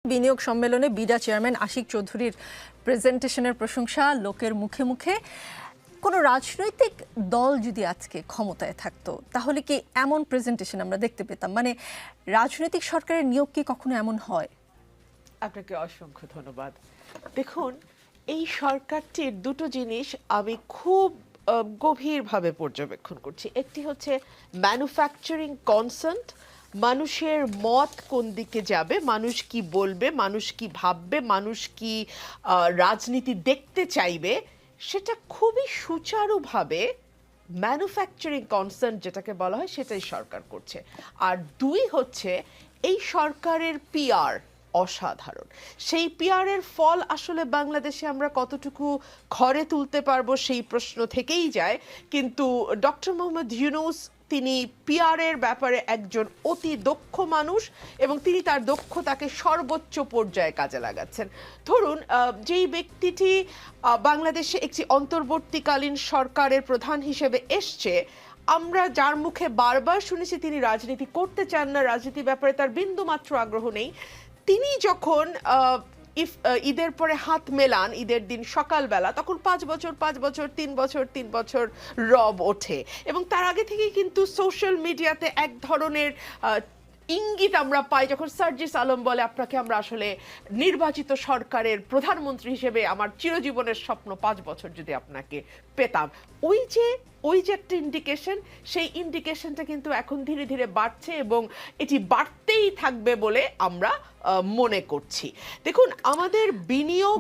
বিনিয়োগ সম্মেলনে BIDA chairman Ashiq চৌধুরীর প্রেজেন্টেশনের প্রশংসা লোকের মুখে মুখে। কোনো রাজনৈতিক দল যদি আজকে ক্ষমতায় থাকতো তাহলে কি এমন প্রেজেন্টেশন আমরা দেখতে পেতাম? মানে রাজনৈতিক সরকারের নিয়োগ কি কখনো এমন হয়? আপনাকে অসংখ্য ধন্যবাদ। দেখুন, এই সরকারটির দুটো জিনিস আমি খুব গভীরভাবে পর্যবেক্ষণ করছি। একটি হচ্ছে ম্যানুফ্যাকচারিং কনসেন্ট, মানুষের মত কোন দিকে যাবে, মানুষ কি বলবে, মানুষ কি ভাববে, মানুষ কি রাজনীতি দেখতে চাইবে, সেটা খুবই সুচারুভাবে ম্যানুফ্যাকচারিং কনসার্ন যেটাকে বলা হয় সেটাই সরকার করছে। আর দুই হচ্ছে এই সরকারের পিআর অসাধারণ। সেই পিআরের ফল আসলে বাংলাদেশে আমরা কতটুকু ঘরে তুলতে পারবো সেই প্রশ্ন থেকেই যায়। কিন্তু ডক্টর মোহাম্মদ ইউনূস তিনি পিআরের ব্যাপারে একজন অতি দক্ষ মানুষ এবং তিনি তার দক্ষতাকে সর্বোচ্চ পর্যায়ে কাজে লাগাচ্ছেন। ধরুন, যেই ব্যক্তিটি বাংলাদেশে একটি অন্তর্বর্তীকালীন সরকারের প্রধান হিসেবে এসছে, আমরা যার মুখে বারবার শুনেছি তিনি রাজনীতি করতে চান না, রাজনীতির ব্যাপারে তার বিন্দুমাত্র আগ্রহ নেই, তিনি যখন ঈদের পরে হাত মেলান, ঈদের দিন সকালবেলা, তখন 5 বছর 5 বছর 3 বছর 3 বছর রব ওঠে। এবং তার আগে থেকেই কিন্তু সোশ্যাল মিডিয়াতে এক ধরনের ইঙ্গিত আমরা পাই যখন সার্জিস আলম বলে আপনাকে আমরা আসলে নির্বাচিত সরকারের প্রধানমন্ত্রী হিসেবে আমার চিরজীবনের স্বপ্ন 5 বছর যদি আপনাকে পেতাম। ওই যে একটা ইন্ডিকেশন, সেই ইন্ডিকেশনটা কিন্তু এখন ধীরে ধীরে বাড়ছে এবং এটি বাড়তেই থাকবে বলে আমরা মনে করছি। দেখুন, আমাদের বিনিয়োগ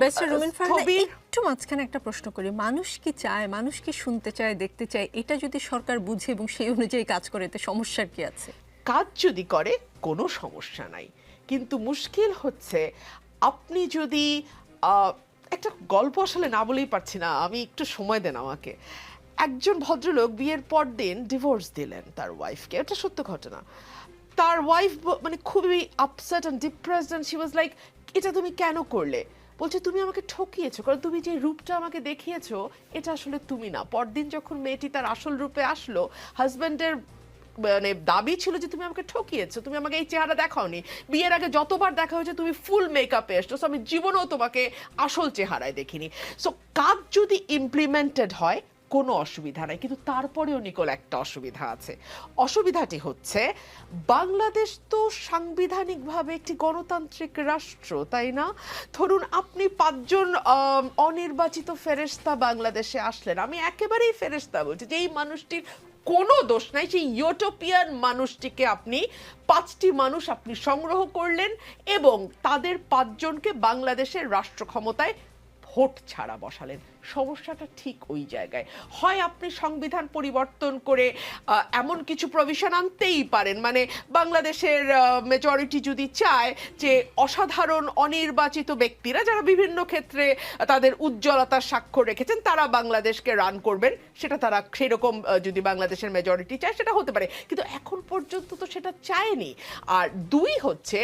একটু মাঝখানে একটা প্রশ্ন করি, মানুষ কি চায়, মানুষ কি শুনতে চায়, দেখতে চায়, এটা যদি সরকার বুঝে এবং সেই অনুযায়ী কাজ করে এতে সমস্যার কি আছে? কাজ যদি করে কোনো সমস্যা নাই, কিন্তু মুশকিল হচ্ছে আপনি যদি একটা গল্প আসলে না বলেই পারছি না, আমি একটু সময় দেন আমাকে। একজন ভদ্রলোক বিয়ের পর দিন ডিভোর্স দিলেন তার ওয়াইফকে, এটা সত্য ঘটনা। তার ওয়াইফ মানে খুবই upset and depressed and she was like, এটা তুমি কেন করলে? বলছে, তুমি আমাকে ঠকিয়েছো, কারণ তুমি যে রূপটা আমাকে দেখিয়েছো এটা আসলে তুমি না। পরদিন যখন মেয়েটি তার আসল রূপে আসলো, হাজব্যান্ডের মানে দাবি ছিল যে তুমি আমাকে ঠকিয়েছো, তুমি আমাকে এই চেহারা দেখাওনি, বিয়ের আগে যতবার দেখা হয়েছে তুমি ফুল মেকআপে এসছো, আমি জীবনেও তোমাকে আসল চেহারায় দেখিনি। সো কাজ যদি ইমপ্লিমেন্টেড হয় কোনো অসুবিধা নাই, কিন্তু তারপরেও নিকোল একটা অসুবিধা আছে। অসুবিধাটি হচ্ছে বাংলাদেশ তো সাংবিধানিকভাবে একটি গণতান্ত্রিক রাষ্ট্র, তাই না? ধরুন, আপনি 5 জন অনির্বাচিত ফেরেশতা বাংলাদেশে আসলেন, আমি একেবারেই ফেরেশতা বলছি যে এই মানুষটির কোনো দোষ নাই, সেই ইউটোপিয়ান মানুষটিকে আপনি 5টি মানুষ আপনি সংগ্রহ করলেন এবং তাদের 5 জনকে বাংলাদেশের রাষ্ট্র ক্ষমতায় ভোট ছাড়া বসালেন। সমস্যাটা ঠিক ওই জায়গায়। হয় আপনি সংবিধান পরিবর্তন করে এমন কিছু প্রভিশন আনতেই পারেন, মানে বাংলাদেশের মেজরিটি যদি চায় যে অসাধারণ অনির্বাচিত ব্যক্তিরা যারা বিভিন্ন ক্ষেত্রে তাদের উজ্জ্বলতার স্বাক্ষর রেখেছেন তারা বাংলাদেশকে রান করবেন, সেটা তারা সেরকম যদি বাংলাদেশের মেজরিটি চায় সেটা হতে পারে, কিন্তু এখন পর্যন্ত তো সেটা চায়নি। আর দুই হচ্ছে,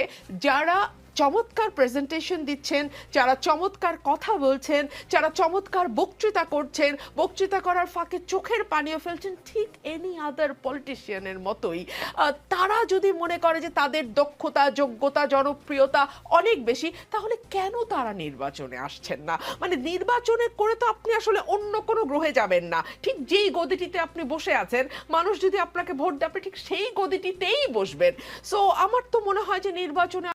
যারা চমৎকার প্রেজেন্টেশন দিচ্ছেন, যারা চমৎকার কথা বলছেন, যারা চমৎকার বক্তৃতা করছেন, বক্তৃতা করার ফাঁকে চোখের পানিও ফেলছেন ঠিক এনি আদার পলিটিশিয়ানের মতোই, তারা যদি মনে করে যে তাদের দক্ষতা, যোগ্যতা, জনপ্রিয়তা অনেক বেশি, তাহলে কেন তারা নির্বাচনে আসছেন না? মানে নির্বাচনে করে তো আপনি আসলে অন্য কোনো গ্রহে যাবেন না, ঠিক যেই গদিটিতে আপনি বসে আছেন মানুষ যদি আপনাকে ভোট দেয় আপনি ঠিক সেই গদিটিতেই বসবেন। সো আমার তো মনে হয় যে নির্বাচনে